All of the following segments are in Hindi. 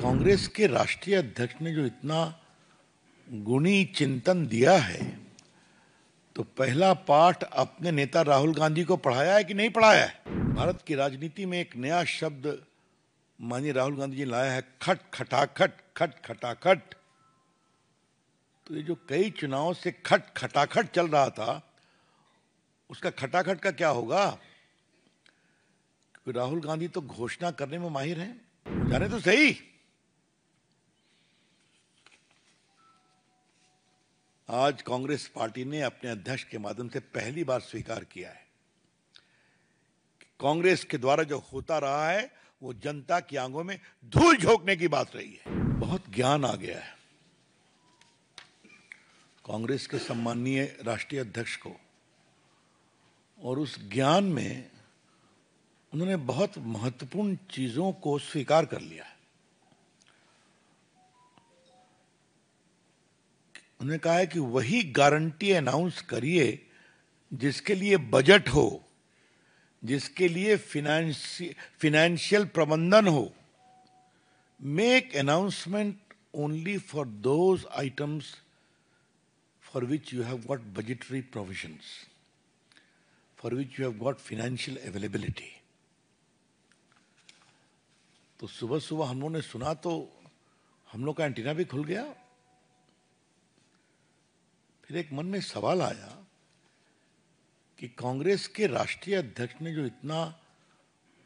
कांग्रेस के राष्ट्रीय अध्यक्ष ने जो इतना गुणी चिंतन दिया है, तो पहला पाठ अपने नेता राहुल गांधी को पढ़ाया है कि नहीं पढ़ाया है? भारत की राजनीति में एक नया शब्द माननीय राहुल गांधी जी ने लाया है, खट खटाखट, खट खटाखट। तो ये जो कई चुनावों से खट खटाखट चल रहा था, उसका खटाखट का क्या होगा? क्योंकि राहुल गांधी तो घोषणा करने में माहिर हैं। जाने तो सही, आज कांग्रेस पार्टी ने अपने अध्यक्ष के माध्यम से पहली बार स्वीकार किया है कि कांग्रेस के द्वारा जो होता रहा है वो जनता की आंखों में धूल झोंकने की बात रही है। बहुत ज्ञान आ गया है कांग्रेस के सम्माननीय राष्ट्रीय अध्यक्ष को, और उस ज्ञान में उन्होंने बहुत महत्वपूर्ण चीजों को स्वीकार कर लिया है। उन्होंने कहा है कि वही गारंटी अनाउंस करिए जिसके लिए बजट हो, जिसके लिए फिनेंशियल प्रबंधन हो। Make announcement only for those items for which you have got budgetary provisions, for which you have got financial availability. तो सुबह सुबह हम लोगों ने सुना तो हम लोग का एंटीना भी खुल गया। फिर एक मन में सवाल आया कि कांग्रेस के राष्ट्रीय अध्यक्ष ने जो इतना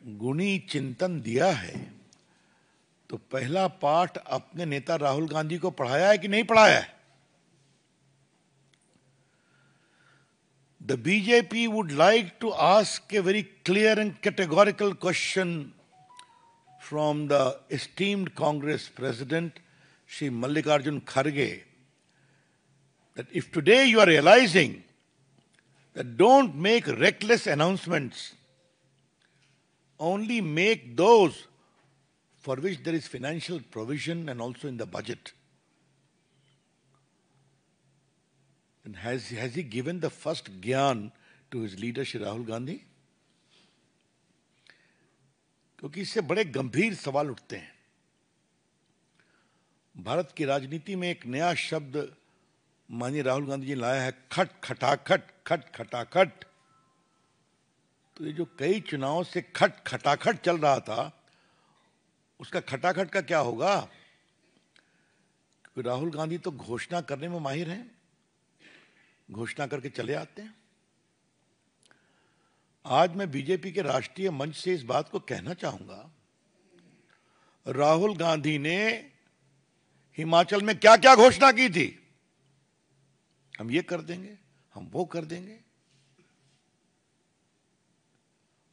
गुणी चिंतन दिया है, तो पहला पाठ अपने नेता राहुल गांधी को पढ़ाया है कि नहीं पढ़ाया है? The BJP would like to ask a very clear and categorical question from the esteemed Congress President, Shri Mallikarjun Kharge, that if today you are realizing that don't make reckless announcements, only make those for which there is financial provision and also in the budget. And has he given the first gyan to his leader Shri Rahul Gandhi? क्योंकि इससे बड़े गंभीर सवाल उठते हैं। भारत की राजनीति में एक नया शब्द माननीय राहुल गांधी जी ने लाया है, खट खटाखट, खट खटाखट। तो ये जो कई चुनावों से खट खटाखट चल रहा था, उसका खटाखट का क्या होगा? क्योंकि राहुल गांधी तो घोषणा करने में माहिर हैं, घोषणा करके चले आते हैं। आज मैं बीजेपी के राष्ट्रीय मंच से इस बात को कहना चाहूंगा, राहुल गांधी ने हिमाचल में क्या क्या घोषणा की थी, हम ये कर देंगे, हम वो कर देंगे।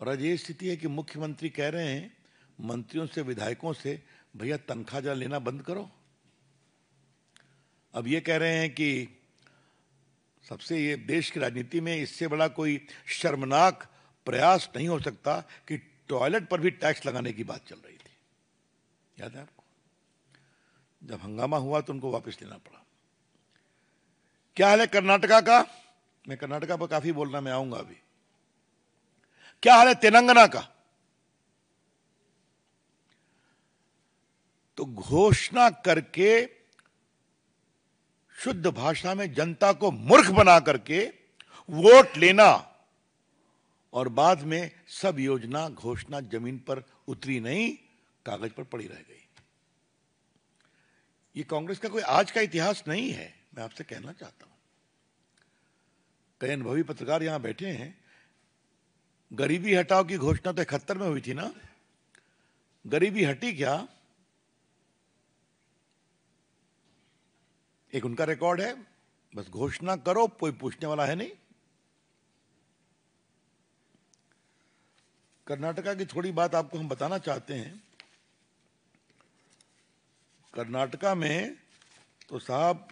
और आज ये स्थिति है कि मुख्यमंत्री कह रहे हैं मंत्रियों से, विधायकों से, भैया तनख्वाह जरा लेना बंद करो। अब ये कह रहे हैं कि सबसे, ये देश की राजनीति में इससे बड़ा कोई शर्मनाक प्रयास नहीं हो सकता कि टॉयलेट पर भी टैक्स लगाने की बात चल रही थी। याद है आपको? जब हंगामा हुआ तो उनको वापस लेना पड़ा। क्या हाल है कर्नाटका का? मैं कर्नाटका पर काफी बोलना, मैं आऊंगा अभी। क्या हाल है तेलंगाना का? तो घोषणा करके शुद्ध भाषा में जनता को मूर्ख बना करके वोट लेना, और बाद में सब योजना घोषणा जमीन पर उतरी नहीं, कागज पर पड़ी रह गई। ये कांग्रेस का कोई आज का इतिहास नहीं है, मैं आपसे कहना चाहता हूं। कई अनुभवी पत्रकार यहां बैठे हैं। गरीबी हटाओ की घोषणा तो 71 में हुई थी ना? गरीबी हटी क्या? एक उनका रिकॉर्ड है, बस घोषणा करो, कोई पूछने वाला है नहीं। कर्नाटका की थोड़ी बात आपको हम बताना चाहते हैं। कर्नाटका में तो साहब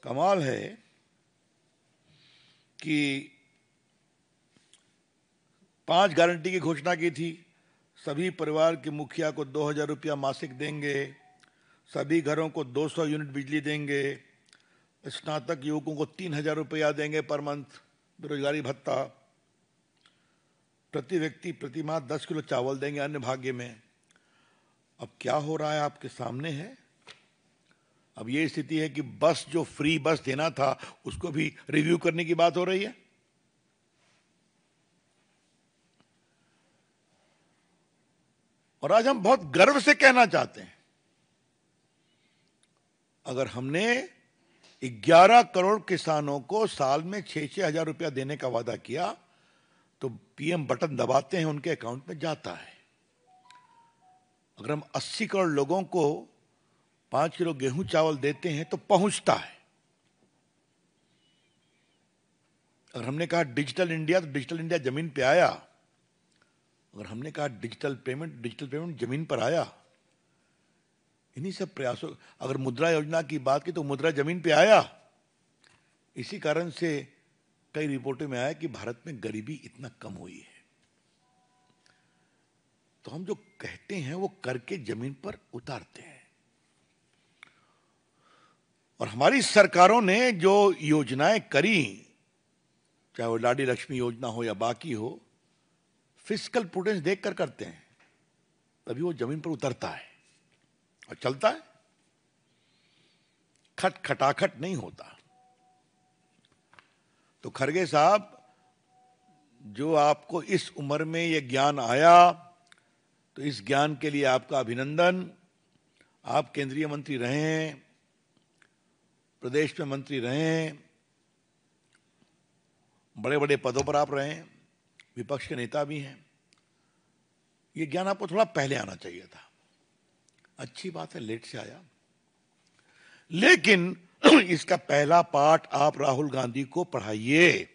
कमाल है कि 5 गारंटी की घोषणा की थी। सभी परिवार के मुखिया को 2000 रुपया मासिक देंगे, सभी घरों को 200 यूनिट बिजली देंगे, स्नातक युवकों को 3000 रुपया देंगे पर मंथ बेरोजगारी भत्ता, प्रति व्यक्ति प्रति माह 10 किलो चावल देंगे अन्य भाग्य में, अब क्या हो रहा है आपके सामने है। अब ये स्थिति है कि बस जो फ्री बस देना था उसको भी रिव्यू करने की बात हो रही है। और आज हम बहुत गर्व से कहना चाहते हैं, अगर हमने 11 करोड़ किसानों को साल में 6-6 हजार रुपया देने का वादा किया तो पीएम बटन दबाते हैं, उनके अकाउंट में जाता है। अगर हम 80 करोड़ लोगों को 5 किलो गेहूं चावल देते हैं तो पहुंचता है। अगर हमने कहा डिजिटल इंडिया तो डिजिटल इंडिया जमीन पे आया। अगर हमने कहा डिजिटल पेमेंट जमीन पर आया। इन्हीं सब प्रयासों, अगर मुद्रा योजना की बात की तो मुद्रा जमीन पे आया। इसी कारण से कई रिपोर्टों में आया कि भारत में गरीबी इतना कम हुई है। तो हम जो कहते हैं वो करके जमीन पर उतारते हैं। और हमारी सरकारों ने जो योजनाएं करी, चाहे वो लाडली लक्ष्मी योजना हो या बाकी हो, फिस्कल प्रूडेंस देखकर करते हैं, तभी वो जमीन पर उतरता है और चलता है। खटाखट नहीं होता। तो खरगे साहब, जो आपको इस उम्र में ये ज्ञान आया, तो इस ज्ञान के लिए आपका अभिनंदन। आप केंद्रीय मंत्री रहे हैं, प्रदेश में मंत्री रहे हैं, बड़े बड़े पदों पर आप रहे हैं, विपक्ष के नेता भी हैं। ये ज्ञान आपको थोड़ा पहले आना चाहिए था। अच्छी बात है, लेट से आया, लेकिन इसका पहला पाठ आप राहुल गांधी को पढ़ाइए।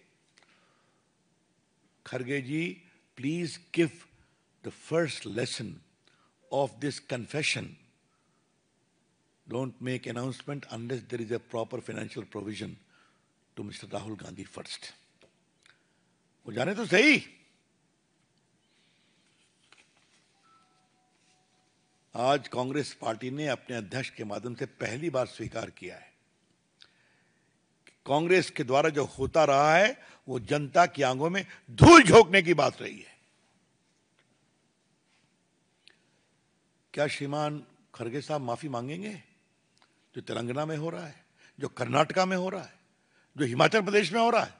Kharge ji, please give the first lesson of this confession. Don't make announcement unless there is a proper financial provision to Mr. Rahul Gandhi first. वो जाने तो सही। आज कांग्रेस पार्टी ने अपने अध्यक्ष के माध्यम से पहली बार स्वीकार किया है कि कांग्रेस के द्वारा जो होता रहा है वो जनता की आंखों में धूल झोंकने की बात रही है। क्या श्रीमान खरगे साहब माफी मांगेंगे जो तेलंगाना में हो रहा है, जो कर्नाटका में हो रहा है, जो हिमाचल प्रदेश में हो रहा है?